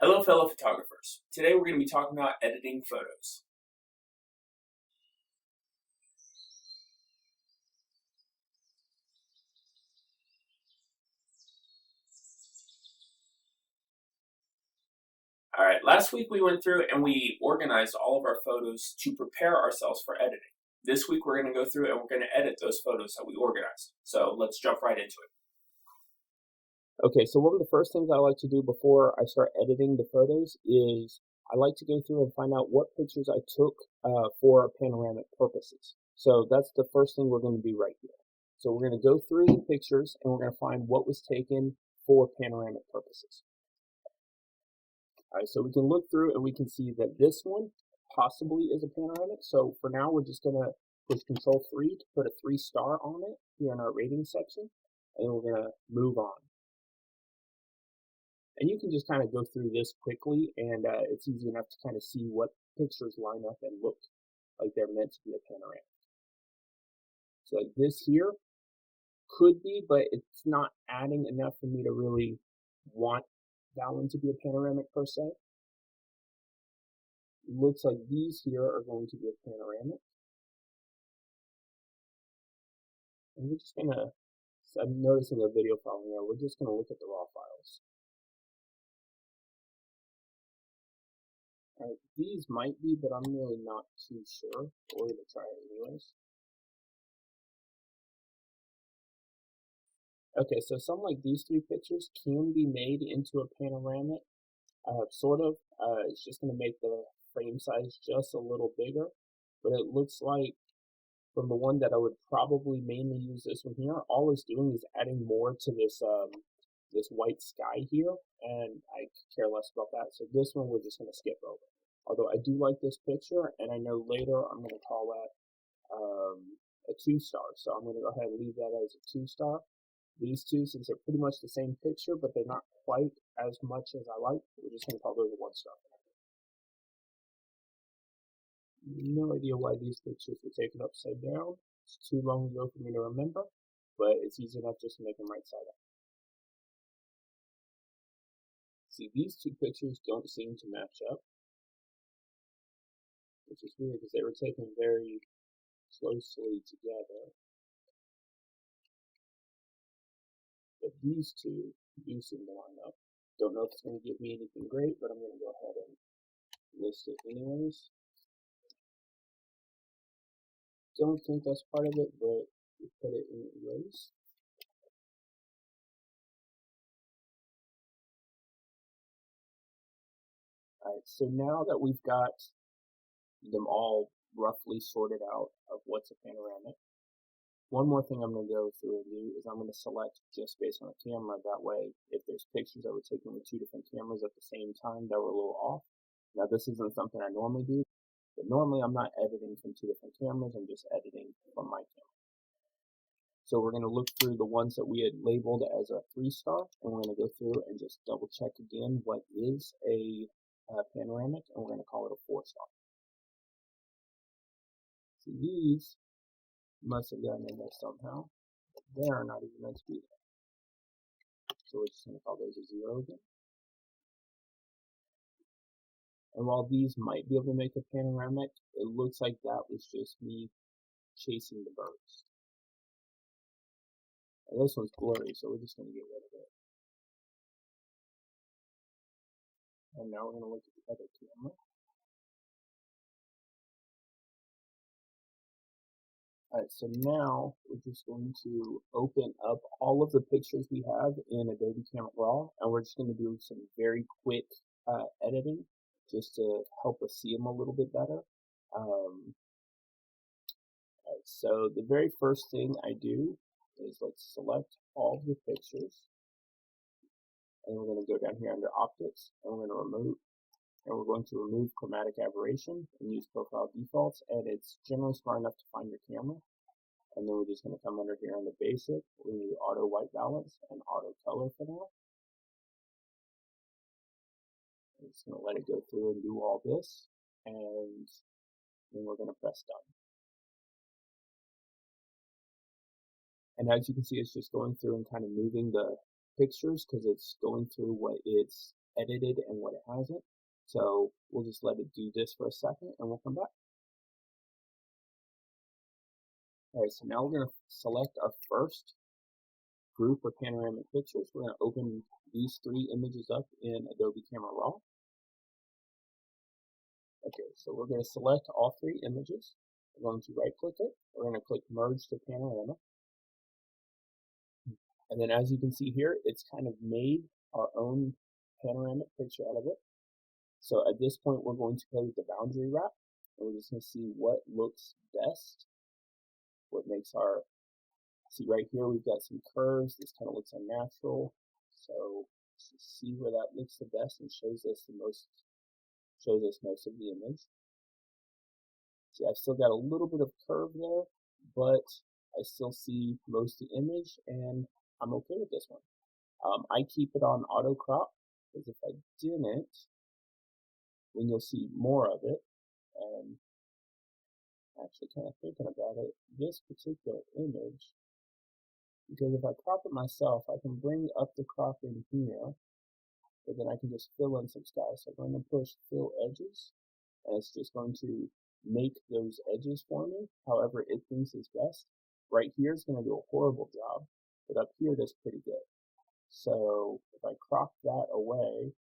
Hello fellow photographers. Today we're going to be talking about editing photos. Alright, last week we went through and we organized all of our photos to prepare ourselves for editing. This week we're going to go through and we're going to edit those photos that we organized. So let's jump right into it. Okay, so one of the first things I like to do before I start editing the photos is I like to go through and find out what pictures I took for panoramic purposes. So that's the first thing we're going to do right here. So we're going to go through the pictures and we're going to find what was taken for panoramic purposes. Alright, so we can look through and we can see that this one possibly is a panoramic. So for now, we're just going to push Control 3 to put a 3-star on it here in our rating section, and then we're going to move on. And you can just kind of go through this quickly, and it's easy enough to kind of see what pictures line up and look like they're meant to be a panoramic. So like this here could be, but it's not adding enough for me to really want that one to be a panoramic per se. Looks like these here are going to be a panoramic. And we're just gonna, I'm noticing a video file here, we're just gonna look at the raw files. Alright, these might be, but I'm really not too sure. We're gonna try it anyways. Okay, so something like these three pictures can be made into a panoramic, sort of. It's just going to make the frame size just a little bigger, but it looks like from the one that I would probably mainly use this one here, all it's doing is adding more to this this white sky here, and I care less about that. So this one we're just going to skip over. Although I do like this picture, and I know later I'm going to call that a 2-star. So I'm going to go ahead and leave that as a 2-star. These two, since they're pretty much the same picture, but they're not quite as much as I like, we're just going to call those a 1-star. No idea why these pictures were taken upside down. It's too long ago for me to remember, but it's easy enough just to make them right side up. See, these two pictures don't seem to match up, which is weird because they were taken very closely together. But these two do seem to line up. Don't know if it's going to give me anything great, but I'm going to go ahead and list it anyways. Don't think that's part of it, but we put it in erase. Alright, so now that we've got them all roughly sorted out of what's a panoramic, one more thing I'm going to go through and do is I'm going to select just based on the camera. That way, if there's pictures that were taken with two different cameras at the same time that were a little off. Now, this isn't something I normally do, but normally I'm not editing from two different cameras. I'm just editing from my camera. So we're going to look through the ones that we had labeled as a 3-star, and we're going to go through and just double check again what is a panoramic, and we're going to call it a 4-star. So these must have gotten in there somehow. They are not even meant to be there. So we're just going to call those a 0 again. And while these might be able to make a panoramic, it looks like that was just me chasing the birds. And this one's blurry, so we're just going to get rid of it. And now we're going to look at the other camera. Alright, so now we're just going to open up all of the pictures we have in Adobe Camera Raw, and we're just going to do some very quick editing just to help us see them a little bit better. So the very first thing I do is let's select all of the pictures, and we're going to go down here under Optics, and we're going to remove chromatic aberration and use profile defaults, and it's generally smart enough to find your camera. And then we're just going to come under here on the basic, we're going to do auto white balance and auto color for now. I'm just going to let it go through and do all this, and then we're going to press done. And as you can see, it's just going through and kind of moving the pictures because it's going through what it's edited and what it hasn't. So we'll just let it do this for a second and we'll come back. All right, so now we're going to select our first group of panoramic pictures. We're going to open these 3 images up in Adobe Camera Raw. Okay, so we're going to select all 3 images. We're going to right click it. We're going to click Merge to Panorama. And then as you can see here, it's kind of made our own panoramic picture out of it. So at this point, we're going to play with the boundary wrap. And we're just going to see what looks best. What makes our, see right here, we've got some curves. This kind of looks unnatural. So let's see where that looks the best and shows us most of the image. See, I've still got a little bit of curve there, but I still see most of the image, and I'm okay with this one. I keep it on auto crop, because if I didn't, then you'll see more of it. And actually kind of thinking about it, this particular image, because if I crop it myself, I can bring up the crop in here, but then I can just fill in some sky. So I'm going to push fill edges, and it's just going to make those edges for me however it thinks is best. Right here is going to do a horrible job, but up here does pretty good. So if I crop that away,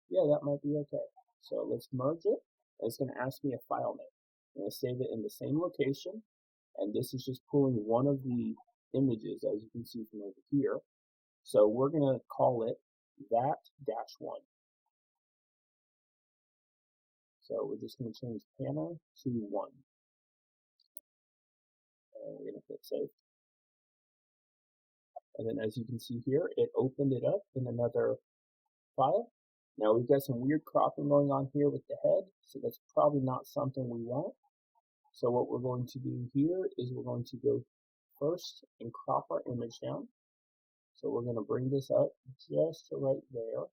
yeah, that might be okay. So let's merge it. It's going to ask me a file name. I'm going to save it in the same location, and this is just pulling one of the images, as you can see from over here. So we're going to call it that-1. So we're just going to change Pana to 1. And we're going to click save. And then as you can see here, it opened it up in another file. Now we've got some weird cropping going on here with the head, so that's probably not something we want. So what we're going to do here is we're going to go first and crop our image down. So we're going to bring this up just to right there.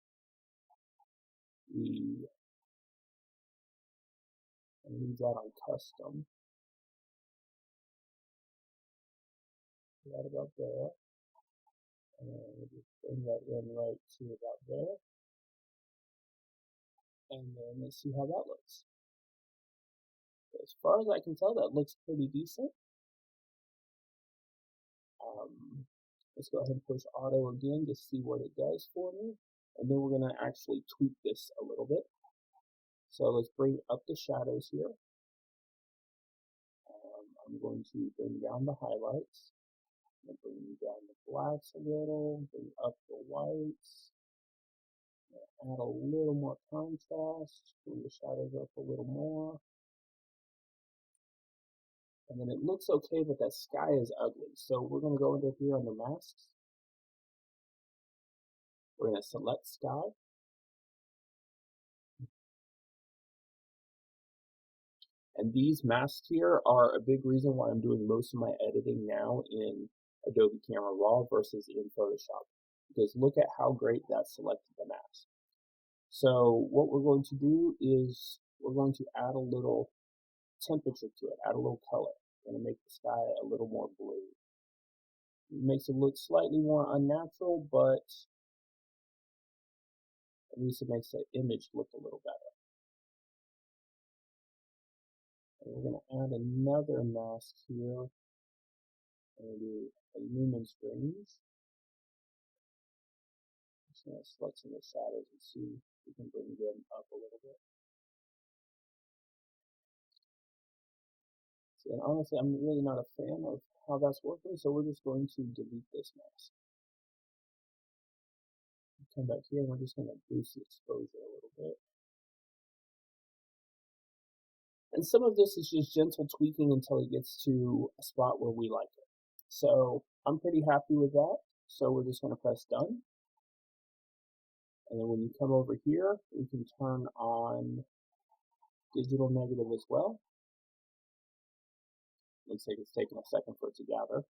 And leave that on custom. Right about there. And we'll just bring that in right to about there. And then let's see how that looks. As far as I can tell, that looks pretty decent. Let's go ahead and push auto again to see what it does for me. And then we're going to actually tweak this a little bit. So let's bring up the shadows here. I'm going to bring down the highlights. I'm going to bring down the blacks a little, bring up the whites. Add a little more contrast, bring the shadows up a little more. And then it looks okay, but that sky is ugly. So we're going to go into here under masks. We're going to select sky. And these masks here are a big reason why I'm doing most of my editing now in Adobe Camera Raw versus in Photoshop. Because look at how great that selected the mask. So what we're going to do is we're going to add a little temperature to it, add a little color. We're going to make the sky a little more blue. It makes it look slightly more unnatural, but at least it makes the image look a little better. And we're going to add another mask here. And do a luminance range. I'm just going to select some of the shadows and see if we can bring them up a little bit. See, and honestly, I'm really not a fan of how that's working, so we're just going to delete this mask. Come back here and we're just going to boost the exposure a little bit. And some of this is just gentle tweaking until it gets to a spot where we like it. So I'm pretty happy with that. So we're just going to press done. And then when you come over here, we can turn on digital negative as well. Looks like it's taking a second for it to gather.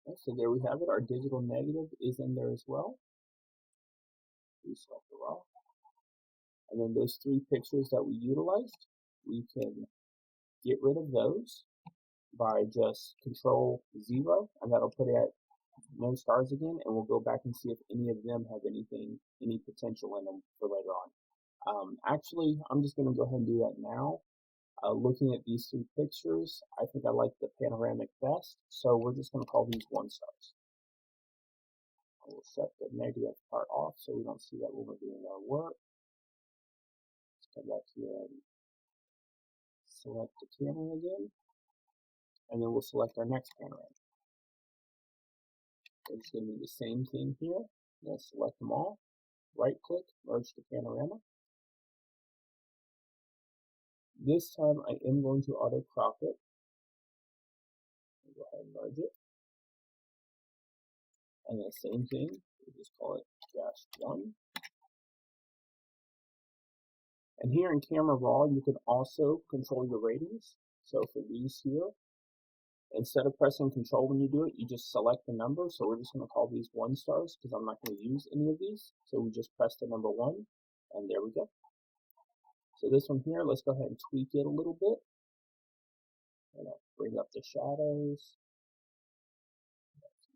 Okay, so there we have it. Our digital negative is in there as well. Reselect the raw. And then those 3 pictures that we utilized, we can get rid of those by just Control 0, and that'll put it at no stars again, and we'll go back and see if any of them have any potential in them for later on. Actually, I'm just going to go ahead and do that now. Looking at these three pictures, I think I like the panoramic best, so we're just going to call these 1 stars. We'll set the negative part off so we don't see that when we're doing our work. Let's come back here and select the camera again, and then we'll select our next panorama. It's going to be the same thing here. We'll select them all, right click, merge to panorama. This time I am going to auto crop it. I'll go ahead and merge it. And the same thing, we just call it -1. And here in Camera Raw, you can also control your ratings. So for these here, instead of pressing Control when you do it, you just select the number. So we're just going to call these 1 stars because I'm not going to use any of these. So we just press the number 1, and there we go. So this one here, let's go ahead and tweak it a little bit. And I'll bring up the shadows,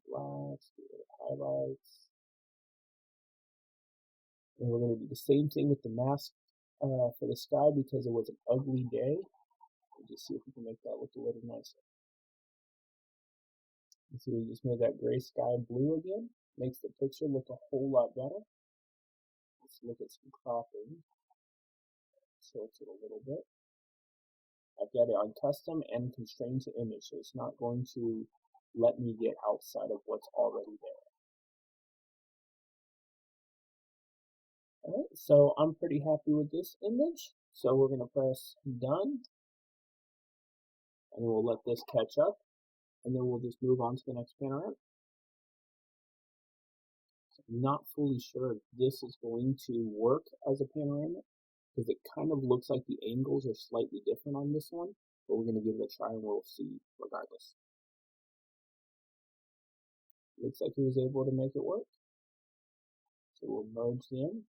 blacks, get rid of highlights. And we're going to do the same thing with the mask for the sky because it was an ugly day. We'll just see if we can make that look a little nicer. You see we just made that gray sky blue again. Makes the picture look a whole lot better. Let's look at some cropping. Tilt it a little bit. I've got it on custom and constrained to image, so it's not going to let me get outside of what's already there. Alright, so I'm pretty happy with this image. So we're going to press done. And we'll let this catch up. And then we'll just move on to the next panorama. So I'm not fully sure if this is going to work as a panorama, because it kind of looks like the angles are slightly different on this one, but we're going to give it a try and we'll see regardless. Looks like he was able to make it work. So we'll merge them.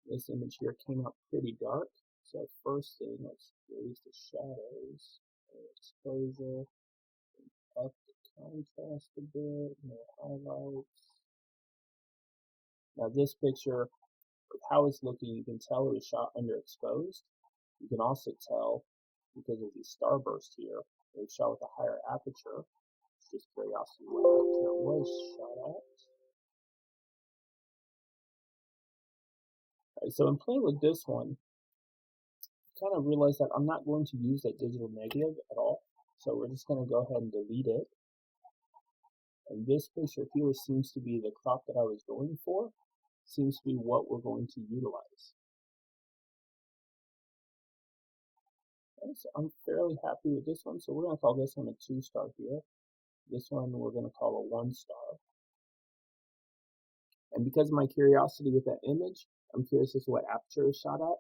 This image here came out pretty dark. So first thing, let's raise the shadows, exposure, up the contrast a bit, more highlights. Now this picture, with how it's looking, you can tell it was shot underexposed. You can also tell, because of the starburst here, it was shot with a higher aperture. It's just curiosity what aperture it was shot at. Right, so in playing with this one, I kind of realized that I'm not going to use that digital negative at all. So we're just going to go ahead and delete it. And this picture here seems to be the crop that I was going for. Seems to be what we're going to utilize. Okay, so I'm fairly happy with this one. So we're going to call this one a 2-star here. This one we're going to call a 1-star. And because of my curiosity with that image, I'm curious as to what aperture is shot at.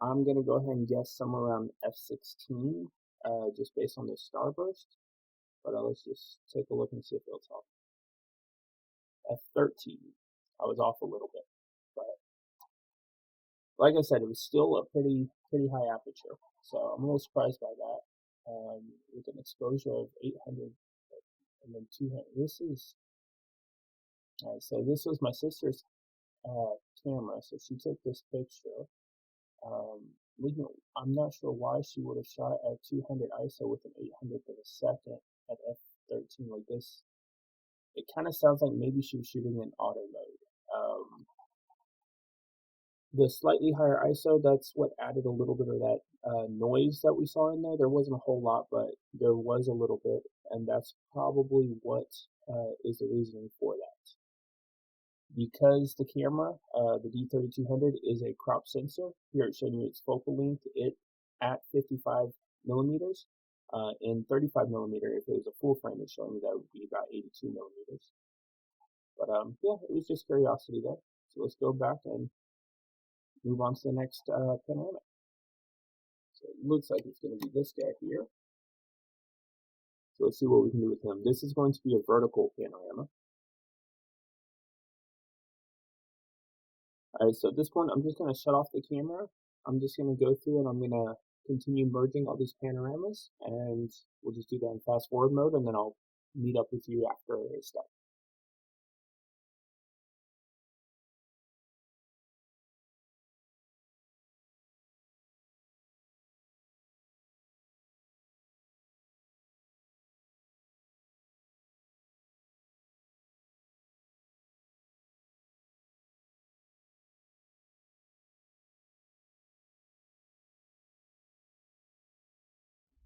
I'm going to go ahead and guess somewhere around f16, just based on this starburst. But let's just take a look and see if it'll tell me. f13. I was off a little bit, but like I said, it was still a pretty high aperture. So I'm a little surprised by that. With an exposure of 800 and then 200. This is alright. So this was my sister's camera. So she took this picture. I'm not sure why she would have shot at 200 ISO with an 800th of a second at f13 like this. It kind of sounds like maybe she was shooting in auto mode. The slightly higher ISO, that's what added a little bit of that noise that we saw in there. There wasn't a whole lot, but there was a little bit, and that's probably what is the reasoning for that. Because the camera, the D3200, is a crop sensor, here it's showing you its focal length at 55 millimeters. In 35 millimeter, if it was a full frame, it's showing you that would be about 82 millimeters. But yeah, it was just curiosity there. So let's go back and move on to the next panorama. So it looks like it's going to be this guy here. So let's see what we can do with him. This is going to be a vertical panorama. Alright, so at this point, I'm just going to shut off the camera. I'm just going to go through and I'm going to continue merging all these panoramas, and we'll just do that in fast forward mode, and then I'll meet up with you after it's done.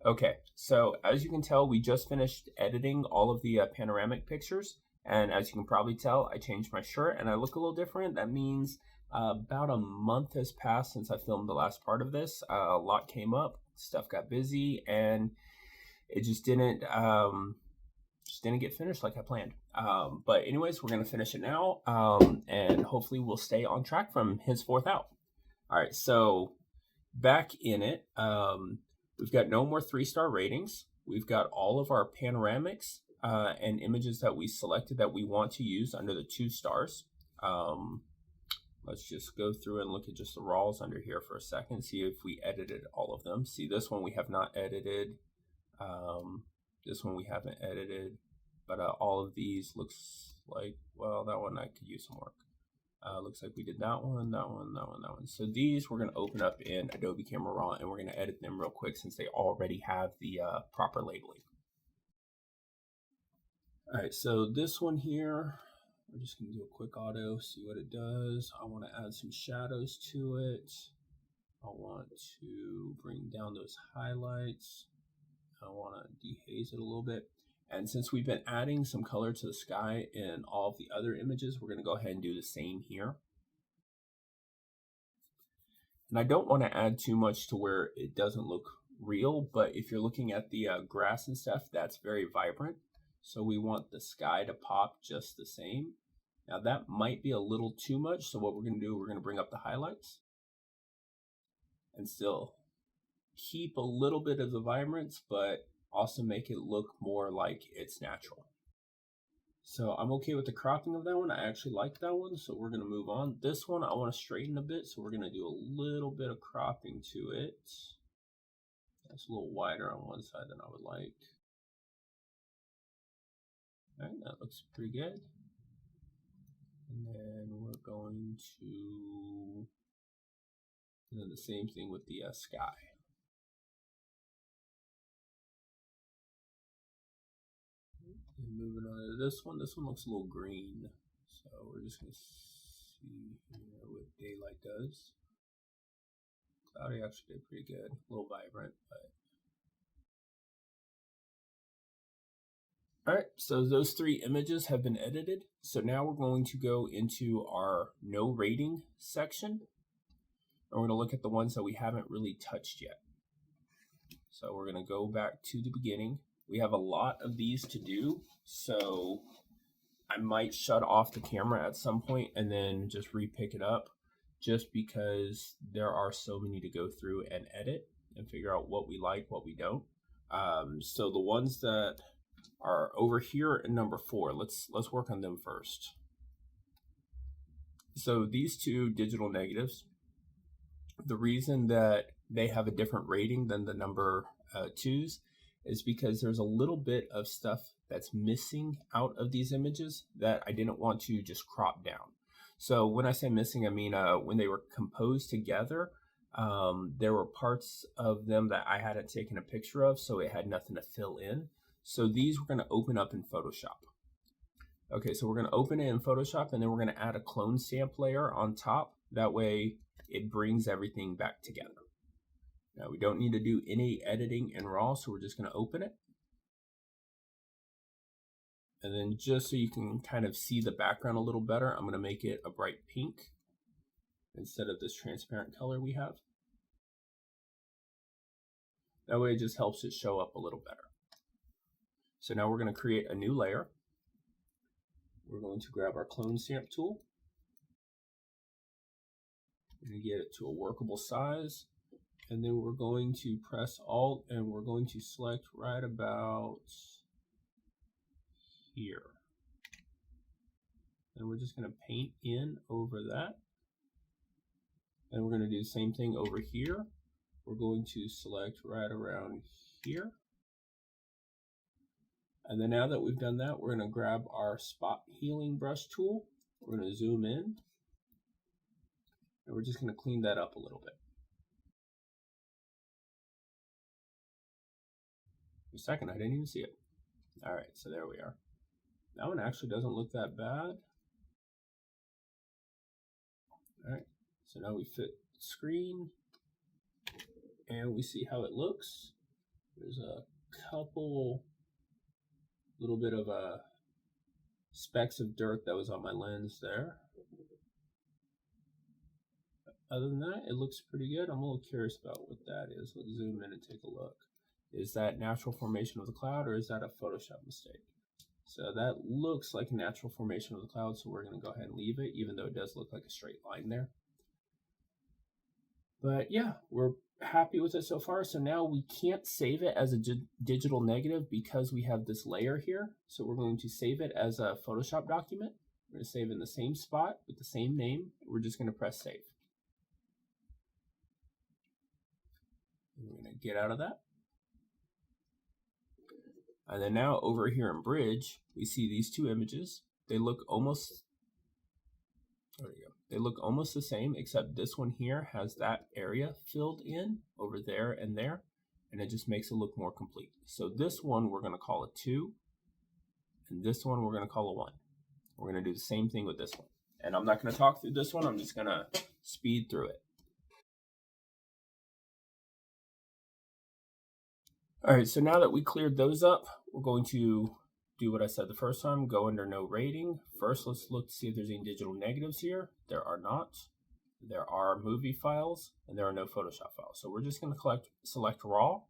Okay, so as you can tell, we just finished editing all of the panoramic pictures. And as you can probably tell, I changed my shirt and I look a little different. That means about a month has passed since I filmed the last part of this. A lot came up, stuff got busy, and it just didn't get finished like I planned. But anyways, we're gonna finish it now, and hopefully we'll stay on track from henceforth out. All right, so back in it, we've got no more 3-star ratings. We've got all of our panoramics and images that we selected that we want to use under the 2 stars. Let's just go through and look at just the raws under here for a second, see if we edited all of them. See, this one we have not edited. This one we haven't edited, but all of these looks like, well, that one I could use some work. Looks like we did that one, that one, that one, that one. So these we're going to open up in Adobe Camera Raw, and we're going to edit them real quick since they already have the proper labeling. All right, so this one here, we're just going to do a quick auto, see what it does. I want to add some shadows to it. I want to bring down those highlights. I want to dehaze it a little bit. And since we've been adding some color to the sky in all of the other images, we're going to go ahead and do the same here. And I don't want to add too much to where it doesn't look real, but if you're looking at the grass and stuff, that's very vibrant. So we want the sky to pop just the same. Now that might be a little too much, so what we're going to do, we're going to bring up the highlights and still keep a little bit of the vibrance, but also make it look more like it's natural. So I'm okay with the cropping of that one. I actually like that one, so we're going to move on. This one I want to straighten a bit, so we're going to do a little bit of cropping to it. That's a little wider on one side than I would like. All right, that looks pretty good. And then we're going to do the same thing with the sky. And moving on to this one looks a little green. So we're just going to see here what daylight does. Cloudy actually did pretty good, a little vibrant, but. All right, so those 3 images have been edited. So now we're going to go into our no rating section. And we're going to look at the ones that we haven't really touched yet. So we're going to go back to the beginning. We have a lot of these to do, so I might shut off the camera at some point and then just re-pick it up, just because there are so many to go through and edit and figure out what we like, what we don't. So the ones that are over here in number 4, let's work on them first. So these 2 digital negatives, the reason that they have a different rating than the number 2s is because there's a little bit of stuff that's missing out of these images that I didn't want to just crop down. So when I say missing, I mean when they were composed together, there were parts of them that I hadn't taken a picture of, so it had nothing to fill in. So these we're going to open up in Photoshop. Okay, so we're going to open it in Photoshop, and then we're going to add a clone stamp layer on top. That way it brings everything back together. Now we don't need to do any editing in RAW, so we're just going to open it. And then just so you can kind of see the background a little better, I'm going to make it a bright pink instead of this transparent color we have. That way it just helps it show up a little better. So now we're going to create a new layer. We're going to grab our clone stamp tool. We're going to get it to a workable size. And then we're going to press Alt and we're going to select right about here. And we're just going to paint in over that. And we're going to do the same thing over here. We're going to select right around here. And then now that we've done that, we're going to grab our spot healing brush tool. We're going to zoom in. And we're just going to clean that up a little bit. For a second, I didn't even see it. All right, so there we are. That one actually doesn't look that bad. All right, so now we fit the screen and we see how it looks. There's a couple little bit of specks of dirt that was on my lens there. Other than that, it looks pretty good. I'm a little curious about what that is. Let's zoom in and take a look. Is that natural formation of the cloud or is that a Photoshop mistake? So that looks like a natural formation of the cloud, so we're going to go ahead and leave it, even though it does look like a straight line there. But yeah, we're happy with it so far. So now we can't save it as a digital negative because we have this layer here. So we're going to save it as a Photoshop document. We're going to save in the same spot with the same name. We're just going to press save. We're going to get out of that. And then now over here in Bridge, we see these two images. They look almost, there we go. They look almost the same, except this one here has that area filled in over there, and it just makes it look more complete. So this one we're going to call a 2, and this one we're going to call a 1. We're going to do the same thing with this one. And I'm not going to talk through this one, I'm just going to speed through it. All right, so now that we cleared those up, we're going to do what I said the first time, go under no rating. First, let's look to see if there's any digital negatives here. There are not. There are movie files, and there are no Photoshop files. So we're just going to select raw.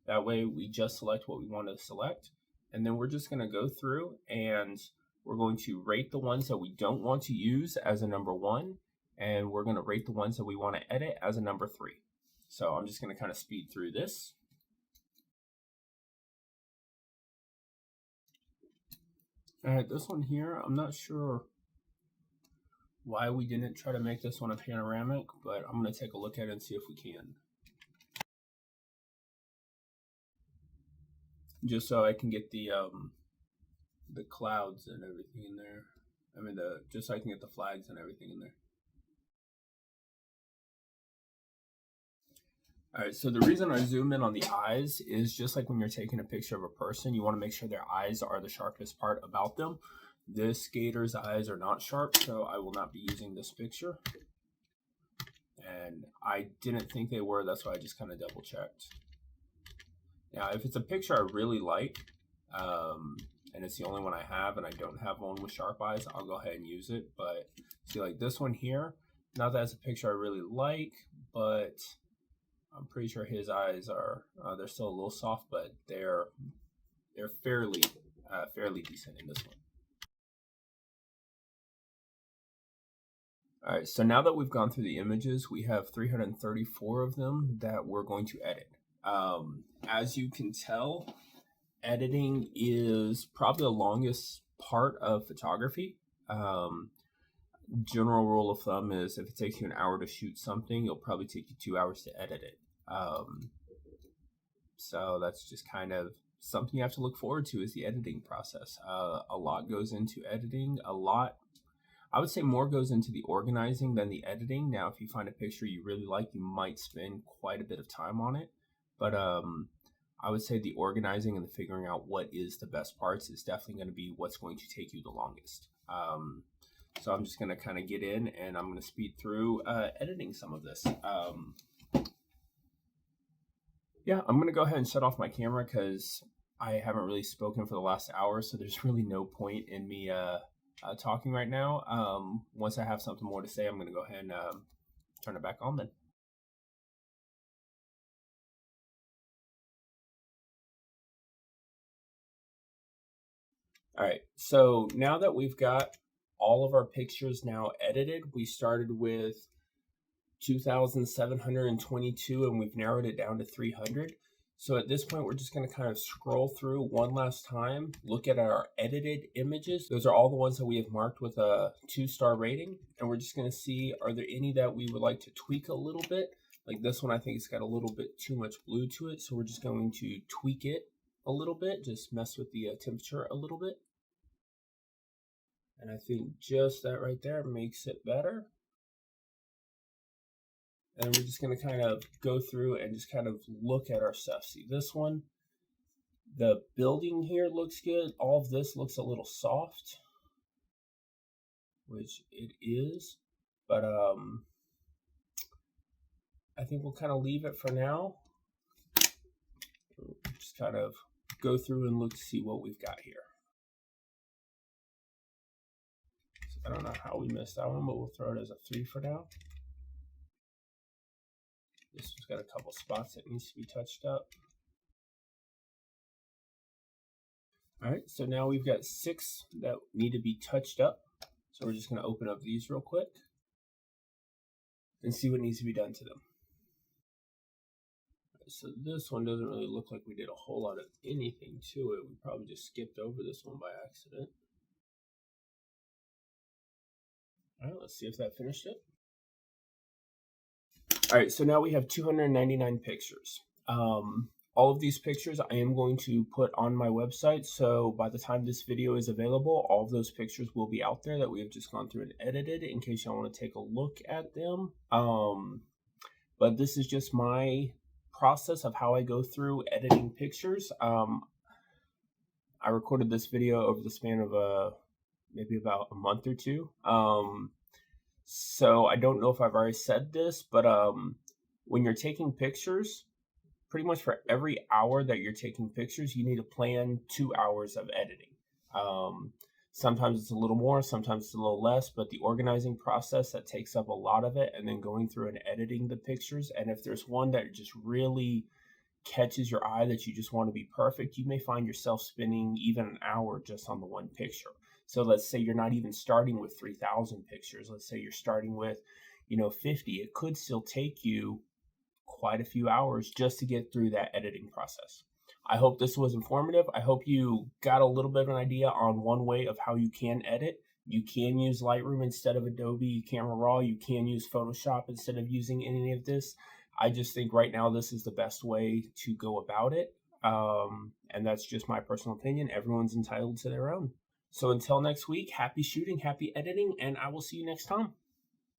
That way we just select what we want to select. And then we're just going to go through and we're going to rate the ones that we don't want to use as a number 1. And we're going to rate the ones that we want to edit as a number 3. So I'm just going to kind of speed through this. All right, this one here, I'm not sure why we didn't try to make this one a panoramic, but I'm going to take a look at it and see if we can. Just so I can get the clouds and everything in there. I mean, just so I can get the flags and everything in there. All right, so the reason I zoom in on the eyes is just like when you're taking a picture of a person, you want to make sure their eyes are the sharpest part about them. This skater's eyes are not sharp, so I will not be using this picture. And I didn't think they were, that's why I just kind of double checked. Now, if it's a picture I really like, and it's the only one I have, and I don't have one with sharp eyes, I'll go ahead and use it. But see, like this one here, not that it's a picture I really like, but I'm pretty sure his eyes are, they're still a little soft, but they're fairly decent in this one. All right, so now that we've gone through the images, we have 334 of them that we're going to edit. As you can tell, editing is probably the longest part of photography. General rule of thumb is if it takes you an hour to shoot something, it'll probably take you 2 hours to edit it. So that's just kind of something you have to look forward to, is the editing process. A lot goes into editing, I would say more goes into the organizing than the editing. Now, if you find a picture you really like, you might spend quite a bit of time on it. But I would say the organizing and the figuring out what is the best parts is definitely going to be what's going to take you the longest. So I'm just going to kind of get in and I'm going to speed through editing some of this. Yeah, I'm going to go ahead and shut off my camera because I haven't really spoken for the last hour, so there's really no point in me talking right now. Once I have something more to say, I'm going to go ahead and turn it back on then. All right, so now that we've got all of our pictures now edited, we started with 2,722 and we've narrowed it down to 300. So at this point, we're just going to kind of scroll through one last time, look at our edited images. Those are all the ones that we have marked with a 2-star rating. And we're just going to see, are there any that we would like to tweak a little bit? Like this one, I think it's got a little bit too much blue to it. So we're just going to tweak it a little bit, just mess with the temperature a little bit. And I think just that right there makes it better. And we're just going to kind of go through and just kind of look at our stuff. See this one, the building here looks good. All of this looks a little soft, which it is, but I think we'll kind of leave it for now. Just kind of go through and look to see what we've got here. So I don't know how we missed that one, but we'll throw it as a 3 for now. This one's got a couple spots that needs to be touched up. All right, so now we've got 6 that need to be touched up. So we're just going to open up these real quick and see what needs to be done to them. So this one doesn't really look like we did a whole lot of anything to it. We probably just skipped over this one by accident. All right, let's see if that finished it. All right, so now we have 299 pictures. All of these pictures I am going to put on my website, so by the time this video is available, all of those pictures will be out there that we have just gone through and edited in case y'all want to take a look at them. But this is just my process of how I go through editing pictures. I recorded this video over the span of maybe about a month or two. So I don't know if I've already said this, but when you're taking pictures, pretty much for every hour that you're taking pictures, you need to plan 2 hours of editing. Sometimes it's a little more, sometimes it's a little less, but the organizing process, that takes up a lot of it, and then going through and editing the pictures. And if there's one that just really catches your eye that you just want to be perfect, you may find yourself spending even an hour just on the one picture. So let's say you're not even starting with 3,000 pictures. Let's say you're starting with, 50. It could still take you quite a few hours just to get through that editing process. I hope this was informative. I hope you got a little bit of an idea on one way of how you can edit. You can use Lightroom instead of Adobe Camera Raw. You can use Photoshop instead of using any of this. I just think right now this is the best way to go about it. And that's just my personal opinion. Everyone's entitled to their own. So until next week, happy shooting, happy editing, and I will see you next time.